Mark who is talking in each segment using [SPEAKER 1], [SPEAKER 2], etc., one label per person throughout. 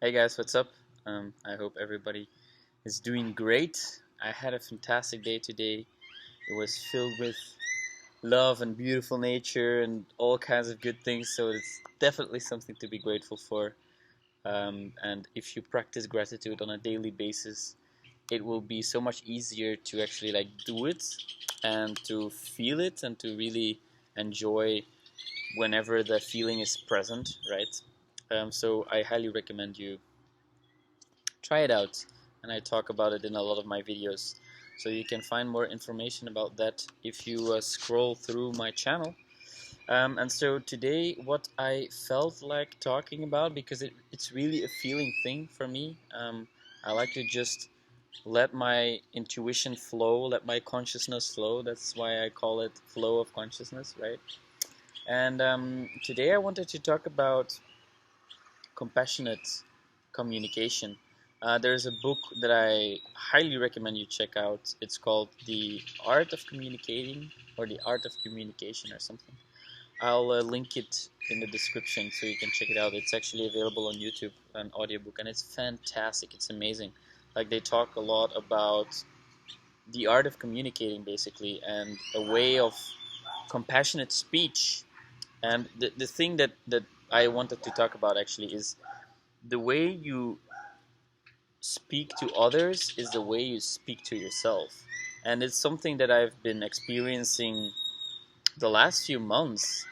[SPEAKER 1] Hey guys, what's up? I hope everybody is doing great. I had a fantastic day today. It was filled with love and beautiful nature and all kinds of good things, so it's definitely something to be grateful for. And if you practice gratitude on a daily basis, it will be so much easier to actually do it and to feel it and to really enjoy whenever the feeling is present, right? So I highly recommend you try it out, and I talk about it in a lot of my videos. So you can find more information about that if you scroll through my channel. And so today what I felt like talking about, because it's really a feeling thing for me, I like to just let my intuition flow, let my consciousness flow. That's why I call it flow of consciousness, right? And today I wanted to talk about compassionate communication. There's a book that I highly recommend you check out. It's called The Art of Communicating, or The Art of Communication, or something. I'll link it in the description so you can check it out. It's actually available on YouTube, an audiobook, and it's fantastic. It's amazing. Like, they talk a lot about the art of communicating, basically, and a way of compassionate speech. And the thing that I wanted to talk about actually is the way you speak to others is the way you speak to yourself. And it's something that I've been experiencing the last few months,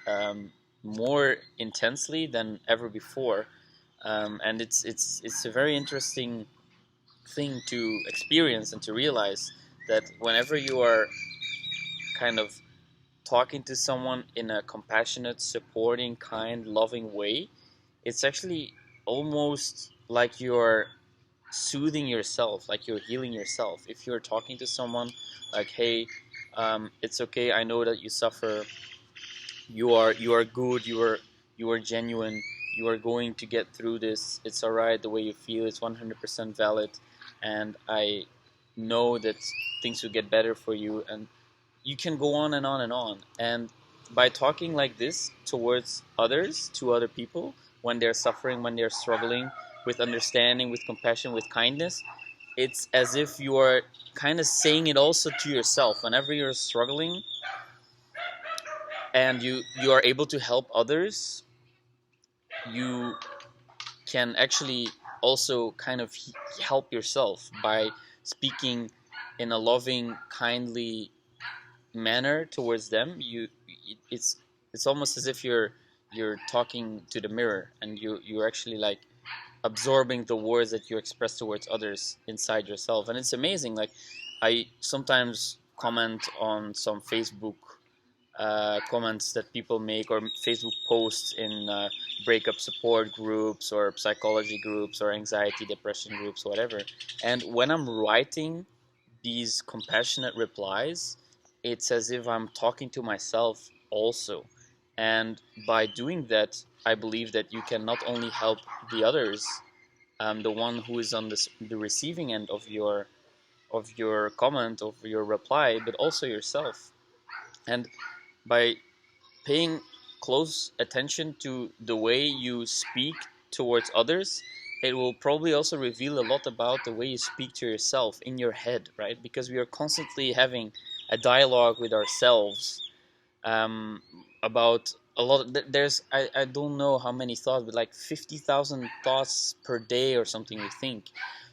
[SPEAKER 1] more intensely than ever before. And it's a very interesting thing to experience and to realize that whenever you are kind of talking to someone in a compassionate, supporting, kind, loving way, it's actually almost like you're soothing yourself, like you're healing yourself. If you're talking to someone like, hey, it's okay, I know that you suffer, you are good, you are genuine, you are going to get through this, it's all right, the way you feel, it's 100% valid, and I know that things will get better for you. And you can go on and on and on. And by talking like this towards others, to other people, when they're suffering, when they're struggling, with understanding, with compassion, with kindness, it's as if you are kind of saying it also to yourself. Whenever you're struggling and you are able to help others, you can actually also kind of help yourself by speaking in a loving, kindly manner towards them. It's almost as if you're talking to the mirror, and you're actually like absorbing the words that you express towards others inside yourself. And it's amazing. Like, I sometimes comment on some Facebook comments that people make, or Facebook posts in breakup support groups or psychology groups or anxiety depression groups, whatever. And when I'm writing these compassionate replies, it's as if I'm talking to myself also. And by doing that, I believe that you can not only help the others, the one who is on the receiving end of your comment, of your reply, but also yourself. And by paying close attention to the way you speak towards others, it will probably also reveal a lot about the way you speak to yourself in your head, right? Because we are constantly having a dialogue with ourselves, about a lot there's I don't know how many thoughts, but like 50,000 thoughts per day or something, we think.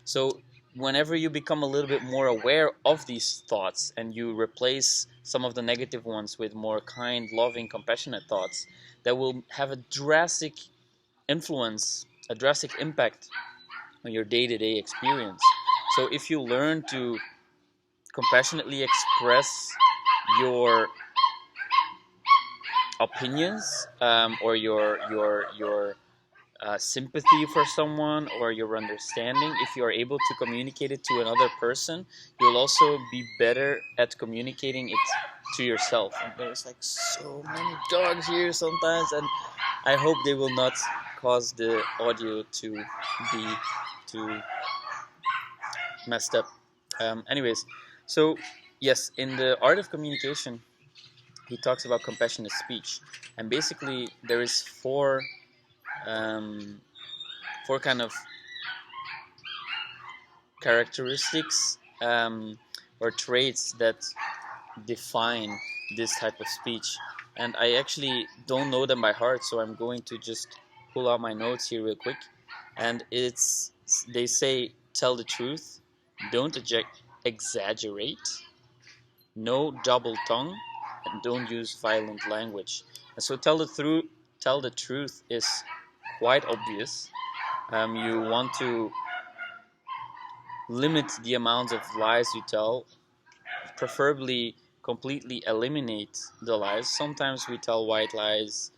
[SPEAKER 1] So whenever you become a little bit more aware of these thoughts, and you replace some of the negative ones with more kind, loving, compassionate thoughts, that will have a drastic influence, a drastic impact on your day-to-day experience. So if you learn to compassionately express your opinions, or your sympathy for someone, or your understanding, if you are able to communicate it to another person, you'll also be better at communicating it to yourself. And there's like so many dogs here sometimes, and I hope they will not cause the audio to be too messed up. Anyways, so yes, in the art of communication, he talks about compassionate speech, and basically there is four kind of characteristics or traits that define this type of speech, and I actually don't know them by heart, so I'm going to just pull out my notes here real quick. And they say tell the truth, don't exaggerate, no double tongue, and don't use violent language. And so tell the truth is quite obvious. You want to limit the amount of lies you tell, preferably completely eliminate the lies. Sometimes we tell white lies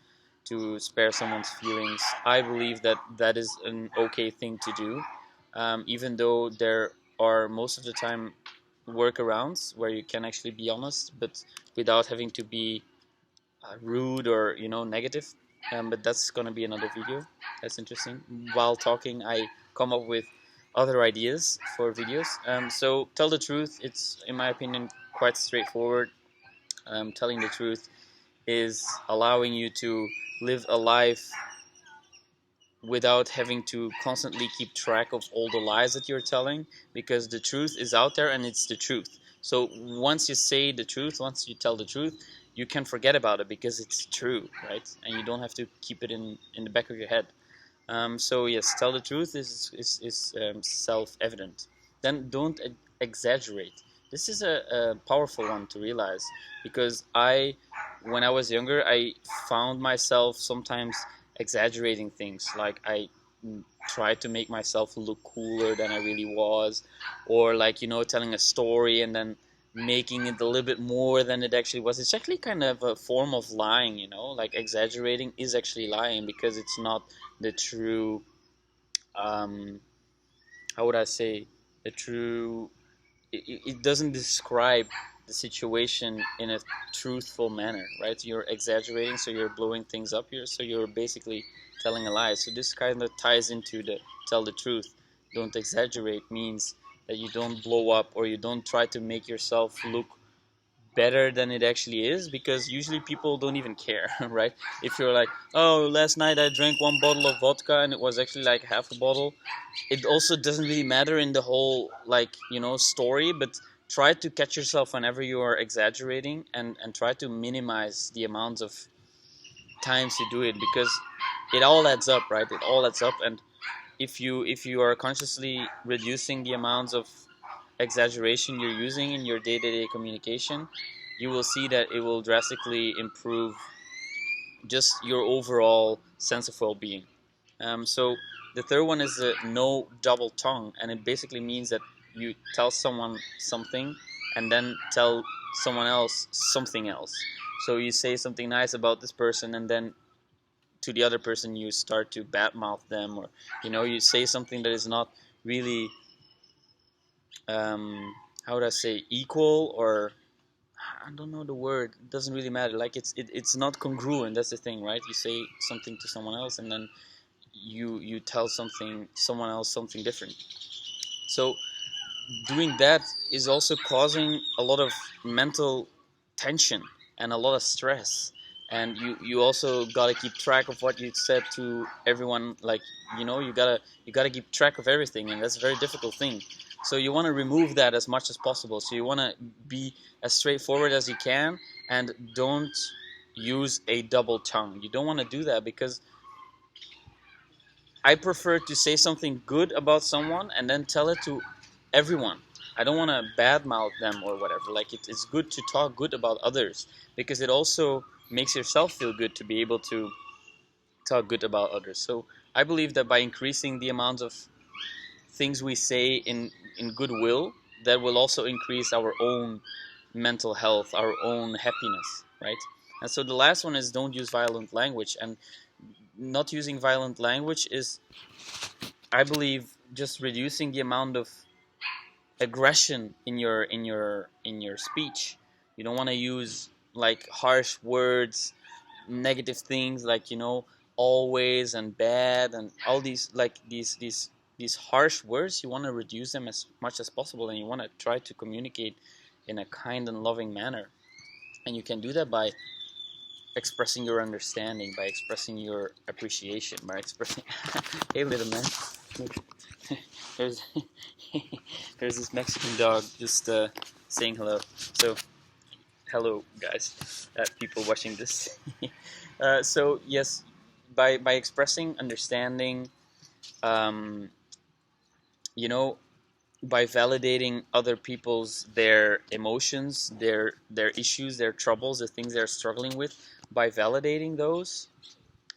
[SPEAKER 1] to spare someone's feelings. I believe that that is an okay thing to do, even though there are most of the time workarounds where you can actually be honest, but without having to be rude or negative. But that's gonna be another video. That's interesting. While talking, I come up with other ideas for videos. So tell the truth. It's, in my opinion, quite straightforward. Telling the truth is allowing you to live a life without having to constantly keep track of all the lies that you're telling, because the truth is out there and it's the truth. So once you say the truth, once you tell the truth, you can forget about it because it's true, right? And you don't have to keep it in the back of your head. So yes, tell the truth is self-evident. Then don't exaggerate. This is a powerful one to realize, because when I was younger, I found myself sometimes exaggerating things. Like I tried to make myself look cooler than I really was, or like telling a story and then making it a little bit more than it actually was. It's actually kind of a form of lying, like exaggerating is actually lying because it's not the true, how would I say, the true, it doesn't describe the situation in a truthful manner, right? You're exaggerating, so you're blowing things up here, so you're basically telling a lie. So this kind of ties into the tell the truth. Don't exaggerate means that you don't blow up, or you don't try to make yourself look better than it actually is, because usually people don't even care, right? If you're like, oh, last night I drank 1 bottle of vodka and it was actually like half a bottle, it also doesn't really matter in the whole, like, story. But try to catch yourself whenever you are exaggerating, and try to minimize the amounts of times you do it, because it all adds up, right? It all adds up. And if you are consciously reducing the amounts of exaggeration you're using in your day-to-day communication, you will see that it will drastically improve just your overall sense of well-being. So the third one is no double tongue, and it basically means that you tell someone something and then tell someone else something else. So you say something nice about this person, and then to the other person you start to badmouth them, or you say something that is not really, how would I say, equal, or I don't know the word. It doesn't really matter. Like it's not congruent. That's the thing, right? You say something to someone else, and then you tell someone else something different. So doing that is also causing a lot of mental tension and a lot of stress. And you also gotta keep track of what you said to everyone. Like you gotta keep track of everything, and that's a very difficult thing. So you want to remove that as much as possible. So you want to be as straightforward as you can, and don't use a double tongue. You don't want to do that, because I prefer to say something good about someone and then tell it to everyone. I don't want to badmouth them or whatever. Like it's good to talk good about others, because it also makes yourself feel good to be able to talk good about others. So I believe that by increasing the amount of things we say in goodwill, that will also increase our own mental health, our own happiness, right? And so the last one is don't use violent language. And not using violent language is, I believe, just reducing the amount of aggression in your speech. You don't want to use like harsh words, negative things, like always and bad and all these, like these harsh words. You want to reduce them as much as possible, and you want to try to communicate in a kind and loving manner. And you can do that by expressing your understanding, by expressing your appreciation, by expressing hey little man there's there's this Mexican dog just saying hello. So hello, guys, people watching this. So yes, by expressing understanding, um, you know, by validating other people's their emotions, their issues, their troubles, the things they're struggling with, by validating those,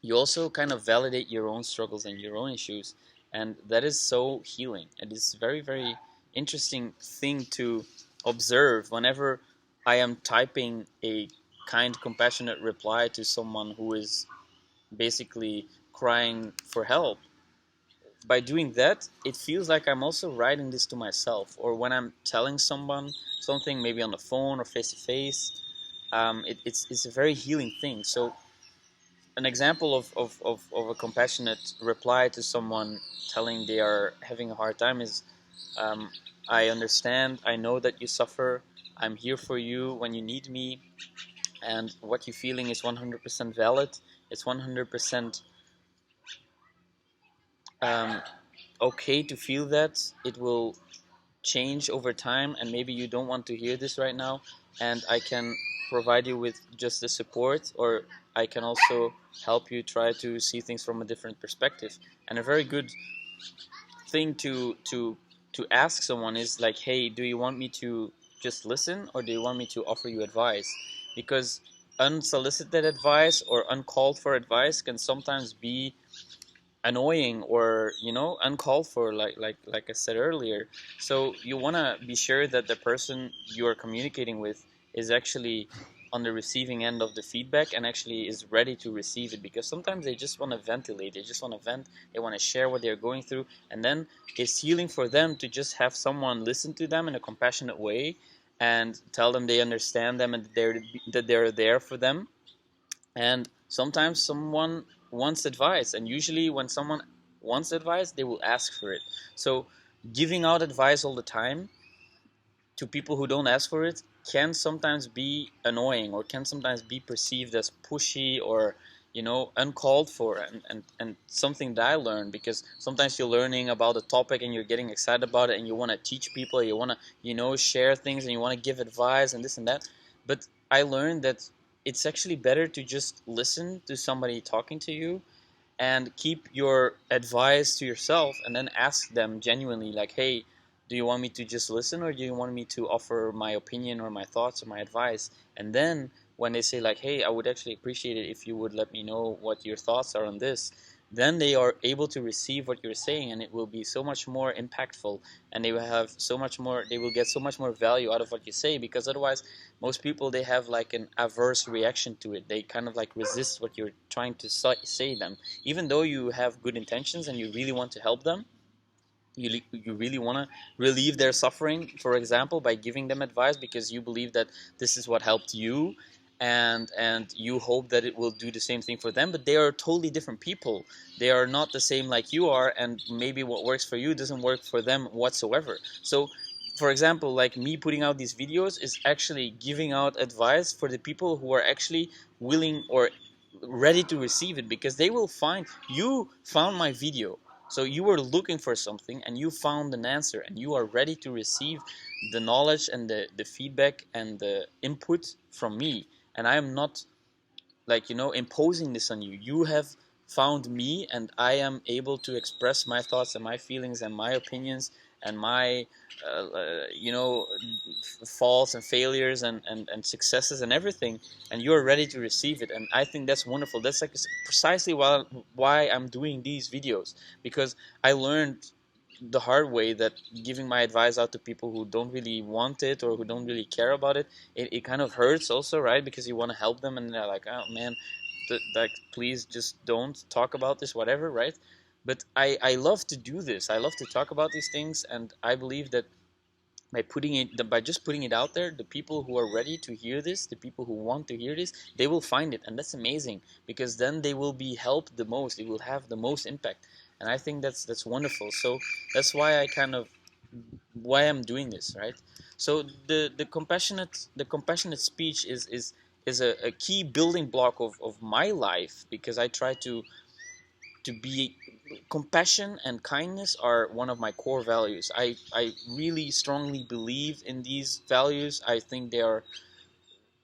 [SPEAKER 1] you also kind of validate your own struggles and your own issues, and that is so healing. It is very very interesting thing to observe whenever I am typing a kind, compassionate reply to someone who is basically crying for help. By doing that, it feels like I'm also writing this to myself, or when I'm telling someone something, maybe on the phone or face to face. It's a very healing thing. So an example of a compassionate reply to someone telling they are having a hard time is, um, I understand, I know that you suffer, I'm here for you when you need me, and what you're feeling is 100% valid. It's 100% um, okay to feel that. It will change over time, and maybe you don't want to hear this right now, and I can provide you with just the support, or I can also help you try to see things from a different perspective. And a very good thing to ask someone is like, hey, do you want me to just listen, or do you want me to offer you advice? Because unsolicited advice or uncalled for advice can sometimes be annoying, or uncalled for, like I said earlier. So you want to be sure that the person you are communicating with is actually on the receiving end of the feedback and actually is ready to receive it, because sometimes they just want to ventilate, they just want to vent, they want to share what they're going through, and then it's healing for them to just have someone listen to them in a compassionate way and tell them they understand them and that they're there for them. And sometimes someone wants advice, and usually when someone wants advice, they will ask for it. So giving out advice all the time to people who don't ask for it can sometimes be annoying, or can sometimes be perceived as pushy, or uncalled for. And something that I learned, because sometimes you're learning about a topic and you're getting excited about it, and you want to teach people, you want to share things, and you want to give advice and this and that. But I learned that it's actually better to just listen to somebody talking to you, and keep your advice to yourself, and then ask them genuinely, like, hey, do you want me to just listen, or do you want me to offer my opinion or my thoughts or my advice? And then when they say like, hey, I would actually appreciate it if you would let me know what your thoughts are on this, then they are able to receive what you're saying, and it will be so much more impactful, and they will get so much more value out of what you say. Because otherwise, most people, they have like an averse reaction to it. They kind of like resist what you're trying to say them, even though you have good intentions and you really want to help them. You really want to relieve their suffering, for example, by giving them advice, because you believe that this is what helped you, and you hope that it will do the same thing for them. But they are totally different people. They are not the same like you are, and maybe what works for you doesn't work for them whatsoever. So for example, like me putting out these videos is actually giving out advice for the people who are actually willing or ready to receive it, because they will find, you found my video, so you were looking for something and you found an answer, and you are ready to receive the knowledge and the feedback and the input from me. And I am not, like, imposing this on you. You have found me, and I am able to express my thoughts and my feelings and my opinions and my faults and failures and successes and everything, and you're ready to receive it. And I think that's wonderful. That's like precisely why I'm doing these videos, because I learned the hard way that giving my advice out to people who don't really want it or who don't really care about it, it kind of hurts also, right? Because you want to help them, and they're like, oh man, like, please just don't talk about this, whatever, right? But I love to do this. I love to talk about these things, and I believe that by just putting it out there, the people who are ready to hear this, the people who want to hear this, they will find it, and that's amazing, because then they will be helped the most. They will have the most impact, and I think that's wonderful. So that's why I'm doing this, right? So the compassionate speech is a key building block of my life, because I try to be compassion and kindness are one of my core values. I really strongly believe in these values. I think they are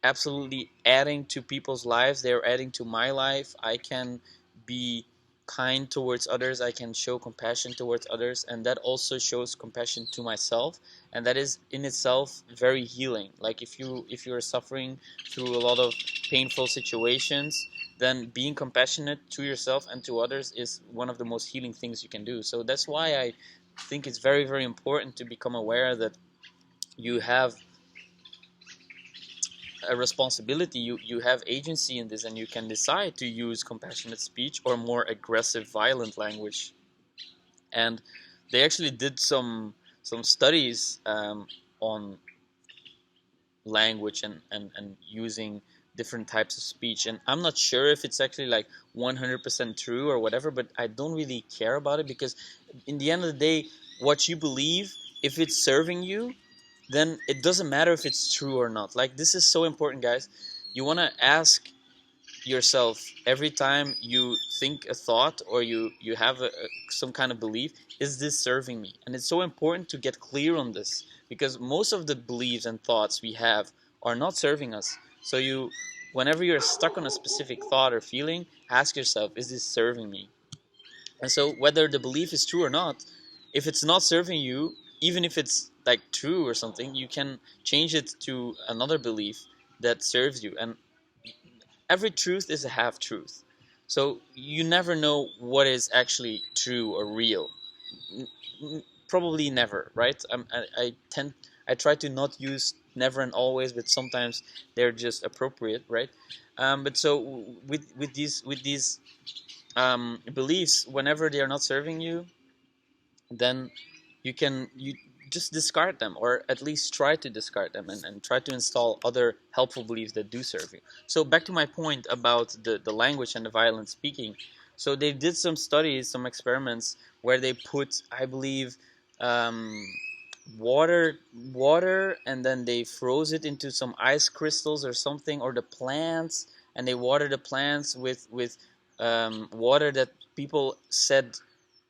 [SPEAKER 1] absolutely adding to people's lives. They're adding to my life. I can be kind towards others. I can show compassion towards others, and that also shows compassion to myself. And that is in itself very healing. Like if you're suffering through a lot of painful situations, then being compassionate to yourself and to others is one of the most healing things you can do. So that's why I think it's very, very important to become aware that you have a responsibility. You have agency in this, and you can decide to use compassionate speech or more aggressive, violent language. And they actually did some studies on language and using different types of speech. And I'm not sure if it's actually like 100% true or whatever, but I don't really care about it, because in the end of the day, what you believe, if it's serving you, then it doesn't matter if it's true or not. Like, this is so important, guys. You want to ask yourself every time you think a thought, or you have some kind of belief, is this serving me? And it's so important to get clear on this, because most of the beliefs and thoughts we have are not serving us. So whenever you're stuck on a specific thought or feeling, ask yourself, is this serving me? And so whether the belief is true or not, if it's not serving you, even if it's like true or something, you can change it to another belief that serves you. And every truth is a half truth. So you never know what is actually true or real. Probably never, right? I try to not use never and always, but sometimes they're just appropriate, right? But so with these beliefs, whenever they are not serving you, then you just discard them, or at least try to discard them, and try to install other helpful beliefs that do serve you. So back to my point about the language and the violent speaking. So they did some studies, some experiments, where they put, I believe, um, water, and then they froze it into some ice crystals or something, or the plants, and they water the plants with water that people said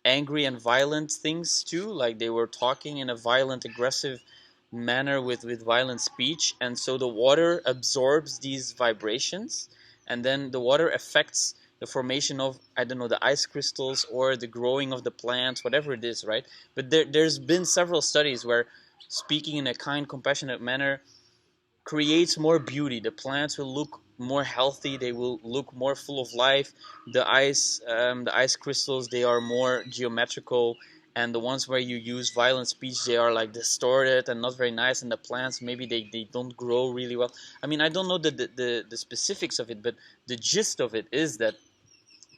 [SPEAKER 1] angry and violent things too. Like, they were talking in a violent, aggressive manner with violent speech, and so the water absorbs these vibrations, and then the water affects the formation of, I don't know, the ice crystals or the growing of the plants, whatever it is, right? But there's been several studies where speaking in a kind, compassionate manner creates more beauty. The plants will look more healthy. They will look more full of life. The ice crystals, they are more geometrical, and the ones where you use violent speech, they are like distorted and not very nice. And the plants, maybe they don't grow really well. I mean, I don't know the specifics of it, but the gist of it is that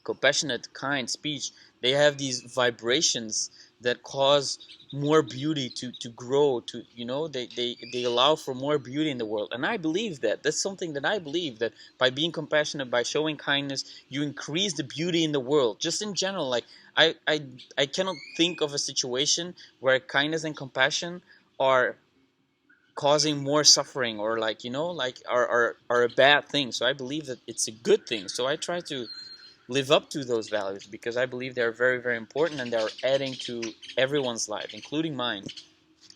[SPEAKER 1] compassionate, kind speech, they have these vibrations that cause more beauty to grow, to, they allow for more beauty in the world. And I believe that that's something that I believe, that by being compassionate, by showing kindness, you increase the beauty in the world, just in general. Like, I cannot think of a situation where kindness and compassion are causing more suffering, or like, like, are a bad thing. So I believe that it's a good thing. So I try to live up to those values, because I believe they're very, very important, and they're adding to everyone's life, including mine.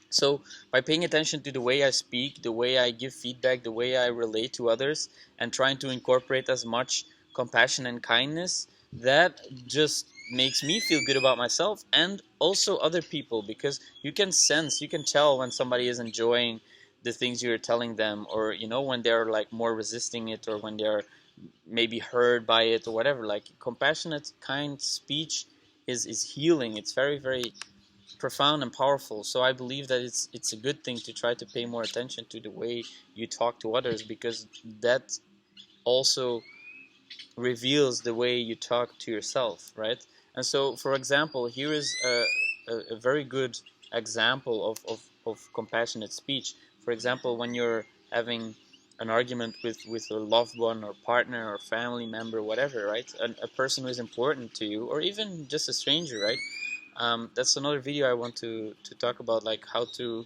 [SPEAKER 1] So by paying attention to the way I speak, the way I give feedback, the way I relate to others, and trying to incorporate as much compassion and kindness, that just makes me feel good about myself and also other people, because you can sense, you can tell when somebody is enjoying the things you're telling them, or when they're like more resisting it, or when they're maybe hurt by it or whatever. Like, compassionate, kind speech is healing. It's very, very profound and powerful. So I believe that it's a good thing to try to pay more attention to the way you talk to others, because that also reveals the way you talk to yourself, right? And so, for example, here is a very good example of compassionate speech. For example, when you're having an argument with a loved one or partner or family member, whatever, right? A person who is important to you, or even just a stranger, right? That's another video I want to talk about, like how to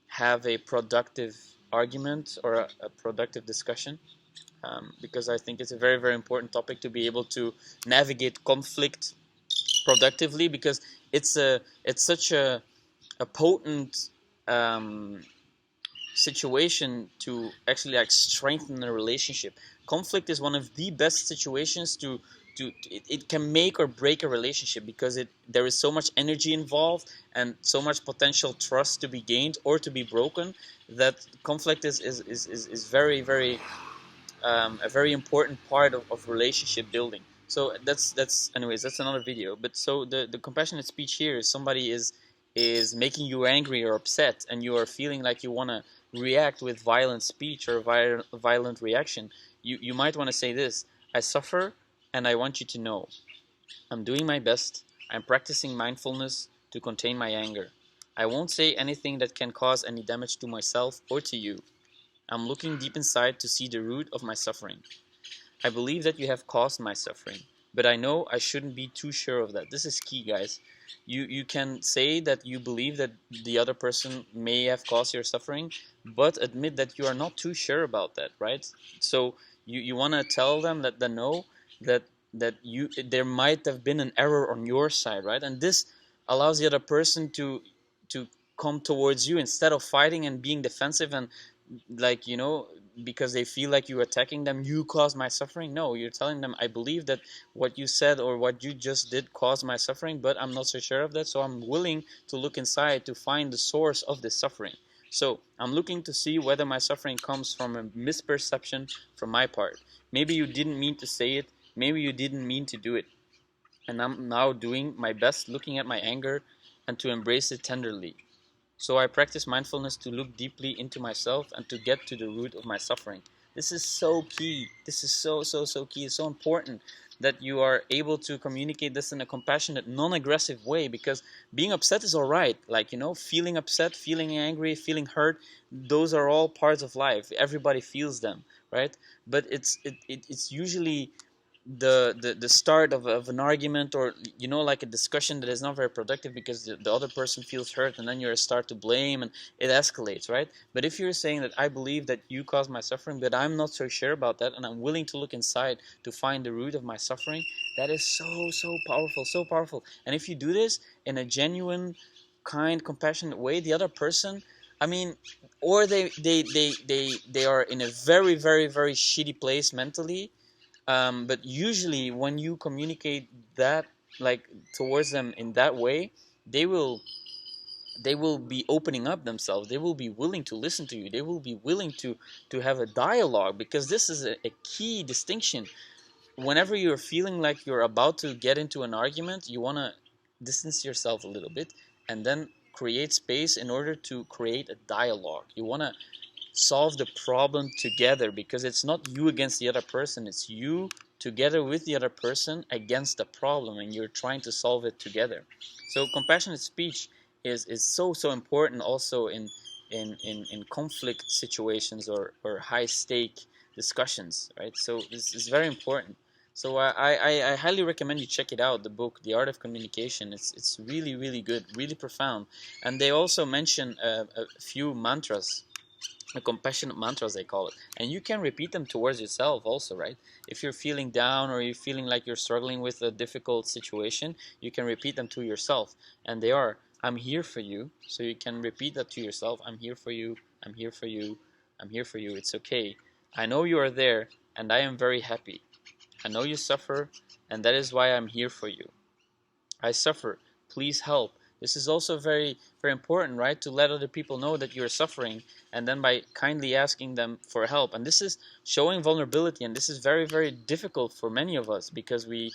[SPEAKER 1] have a productive argument, or a productive discussion, because I think it's a very, very important topic to be able to navigate conflict productively, because it's such a potent um, situation to actually like strengthen a relationship. Conflict is one of the best situations to it can make or break a relationship, because there is so much energy involved and so much potential trust to be gained or to be broken, that conflict is very very a very important part of relationship building. So that's anyways, that's another video. But so the compassionate speech here is somebody is making you angry or upset, and you are feeling like you want to react with violent speech or violent reaction. You might want to say this: I suffer, and I want you to know I'm doing my best. I'm practicing mindfulness to contain my anger. I won't say anything that can cause any damage to myself or to you. I'm looking deep inside to see the root of my suffering. I believe that you have caused my suffering, but I know I shouldn't be too sure of that. This is key, guys. You can say that you believe that the other person may have caused your suffering, but admit that you are not too sure about that, right? So you want to tell them that they know that you there might have been an error on your side, right? And this allows the other person to come towards you instead of fighting and being defensive and, like, because they feel like you attacking them, you caused my suffering. No, you're telling them, I believe that what you said or what you just did caused my suffering, but I'm not so sure of that, so I'm willing to look inside to find the source of this suffering. So I'm looking to see whether my suffering comes from a misperception from my part. Maybe you didn't mean to say it, maybe you didn't mean to do it, and I'm now doing my best looking at my anger and to embrace it tenderly. So I practice mindfulness to look deeply into myself and to get to the root of my suffering. This is so key. This is so key. It's so important that you are able to communicate this in a compassionate, non-aggressive way, because being upset is all right. Like, feeling upset, feeling angry, feeling hurt, those are all parts of life. Everybody feels them, right? But it's usually the start of an argument, or like a discussion that is not very productive, because the other person feels hurt, and then you start to blame and it escalates, right? But if you're saying that I believe that you caused my suffering, but I'm not so sure about that, and I'm willing to look inside to find the root of my suffering, that is so powerful, so powerful. And if you do this in a genuine, kind, compassionate way, the other person, I mean, or they are in a very very shitty place mentally, but usually when you communicate that, like, towards them in that way, they will they will be opening up themselves. They will be willing to listen to you. They will be willing to have a dialogue, because this is a key distinction. Whenever you're feeling like you're about to get into an argument, you want to distance yourself a little bit, and then create space in order to create a dialogue. You want to solve the problem together, because it's not you against the other person, it's you together with the other person against the problem, and you're trying to solve it together. So compassionate speech is so important also in conflict situations, or high stake discussions, right? So this is very important. So I highly recommend you check it out, the book The Art of Communication. It's really really good, really profound. And they also mention a few mantras, a compassionate mantras they call it, and you can repeat them towards yourself also, right? If you're feeling down, or you're feeling like you're struggling with a difficult situation, you can repeat them to yourself. And they are, I'm here for you. So you can repeat that to yourself: I'm here for you, I'm here for you, I'm here for you, it's okay, I know you are there, and I am very happy. I know you suffer, and that is why I'm here for you. I suffer, please help. This is also very, very important, right? To let other people know that you're suffering, and then by kindly asking them for help. And this is showing vulnerability, and this is very, very difficult for many of us, because we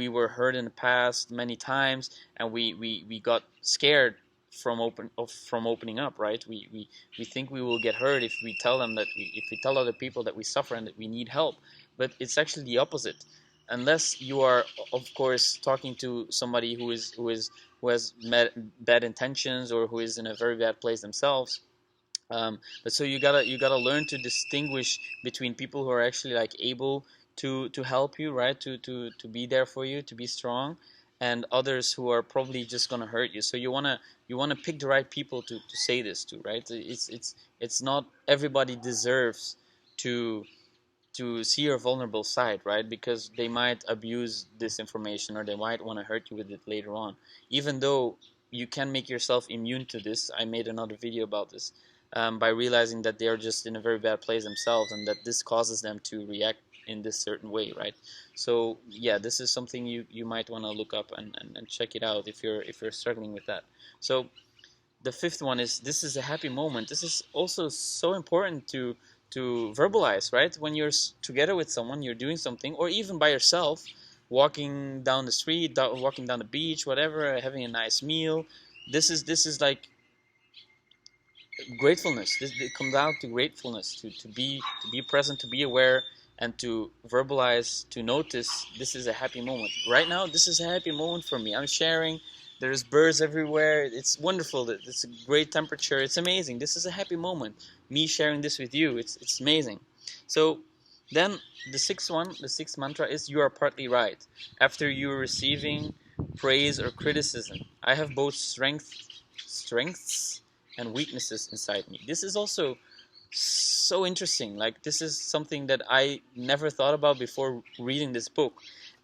[SPEAKER 1] were hurt in the past many times, and we got scared from opening up, right? We think we will get hurt if we tell them that if we tell other people that we suffer and that we need help. But it's actually the opposite, unless you are, of course, talking to somebody who has bad intentions, or who is in a very bad place themselves. But so you gotta learn to distinguish between people who are actually like able to help you, right? To be there for you, to be strong, and others who are probably just gonna hurt you. So you wanna pick the right people to say this to, right? It's not everybody deserves to to see your vulnerable side, right? Because they might abuse this information, or they might want to hurt you with it later on. Even though you can make yourself immune to this, I made another video about this, by realizing that they are just in a very bad place themselves, and that this causes them to react in this certain way, right? So yeah, this is something you might want to look up and check it out if you're struggling with that. So the fifth one is, this is a happy moment. This is also so important to verbalize, right? When you're together with someone, you're doing something, or even by yourself, walking down the street, walking down the beach, whatever, having a nice meal. This is like gratefulness. It comes down to gratefulness, to be present, to be aware, and to verbalize, to notice. This is a happy moment right now. This is a happy moment for me. I'm sharing. There's birds everywhere. It's wonderful. It's a great temperature. It's amazing. This is a happy moment. Me sharing this with you. It's amazing. So then the sixth mantra is, you are partly right. After you're receiving praise or criticism, I have both strengths and weaknesses inside me. This is also so interesting. Like, this is something that I never thought about before reading this book.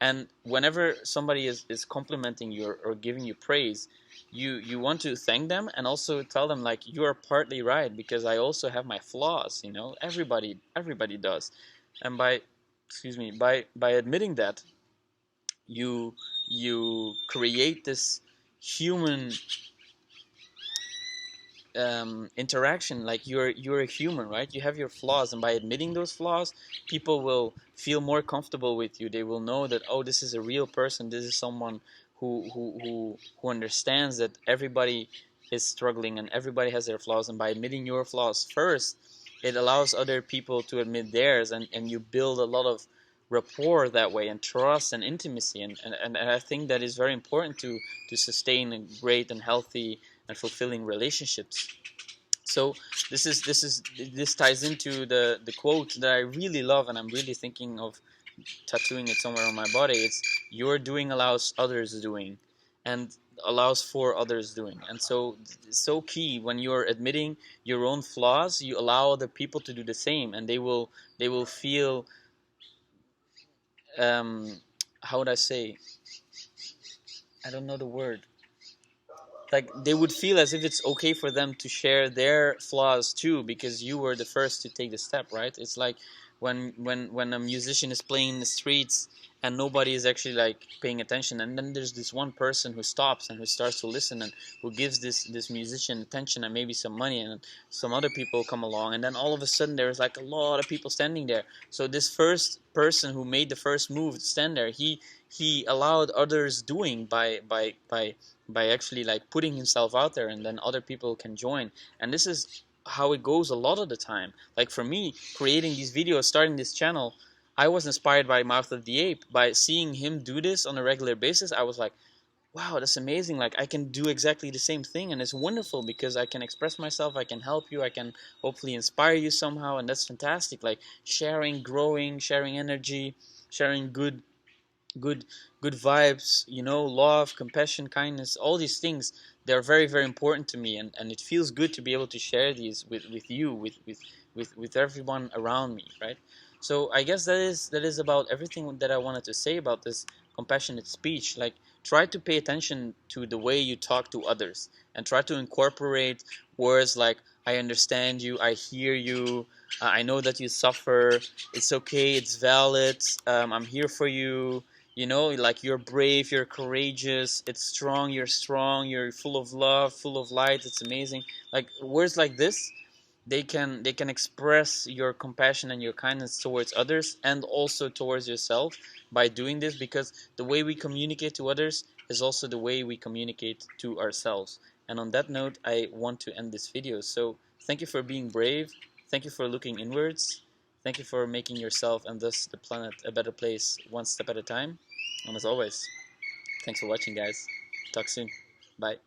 [SPEAKER 1] And whenever somebody is complimenting you, or giving you praise, you want to thank them, and also tell them, like, you are partly right, because I also have my flaws. Everybody does. And by, excuse me, by admitting that, you you create this human interaction. Like, you're a human, right? You have your flaws, and by admitting those flaws, people will feel more comfortable with you. They will know that, oh, this is a real person. This is someone who understands that everybody is struggling, and everybody has their flaws. And by admitting your flaws first, it allows other people to admit theirs, and you build a lot of rapport that way, and trust and intimacy. And I think that is very important to sustain a great and healthy and fulfilling relationships. So this ties into the quote that I really love, and I'm really thinking of tattooing it somewhere on my body. It's, your doing allows others doing, and allows for others doing. And so it's so key. When you're admitting your own flaws, you allow other people to do the same, and they will feel, how would I say, I don't know the word, like, they would feel as if it's okay for them to share their flaws too, because you were the first to take the step, right? It's like when a musician is playing in the streets, and nobody is actually like paying attention, and then there's this one person who stops and who starts to listen, and who gives this musician attention and maybe some money, and some other people come along, and then all of a sudden there's like a lot of people standing there. So this first person who made the first move to stand there, he allowed others doing by actually like putting himself out there, and then other people can join. And this is how it goes a lot of the time. Like, for me, creating these videos, starting this channel, I was inspired by Mouth of the Ape. By seeing him do this on a regular basis, I was like, wow, that's amazing. Like, I can do exactly the same thing, and it's wonderful because I can express myself, I can help you, I can hopefully inspire you somehow, and that's fantastic. Like, sharing, growing, sharing energy, sharing good good vibes, love, compassion, kindness, all these things, they're very, very important to me, and it feels good to be able to share these with you, with everyone around me, right? So I guess that is about everything that I wanted to say about this compassionate speech. Like, try to pay attention to the way you talk to others, and try to incorporate words like, I understand you, I hear you, I know that you suffer, it's okay, it's valid, I'm here for you, like, you're brave, you're courageous, it's strong, you're full of love, full of light, it's amazing. Like, words like this, they can express your compassion and your kindness towards others, and also towards yourself, by doing this, because the way we communicate to others is also the way we communicate to ourselves. And on that note, I want to end this video. So thank you for being brave, thank you for looking inwards, thank you for making yourself and thus the planet a better place, one step at a time. And as always, thanks for watching, guys. Talk soon. Bye.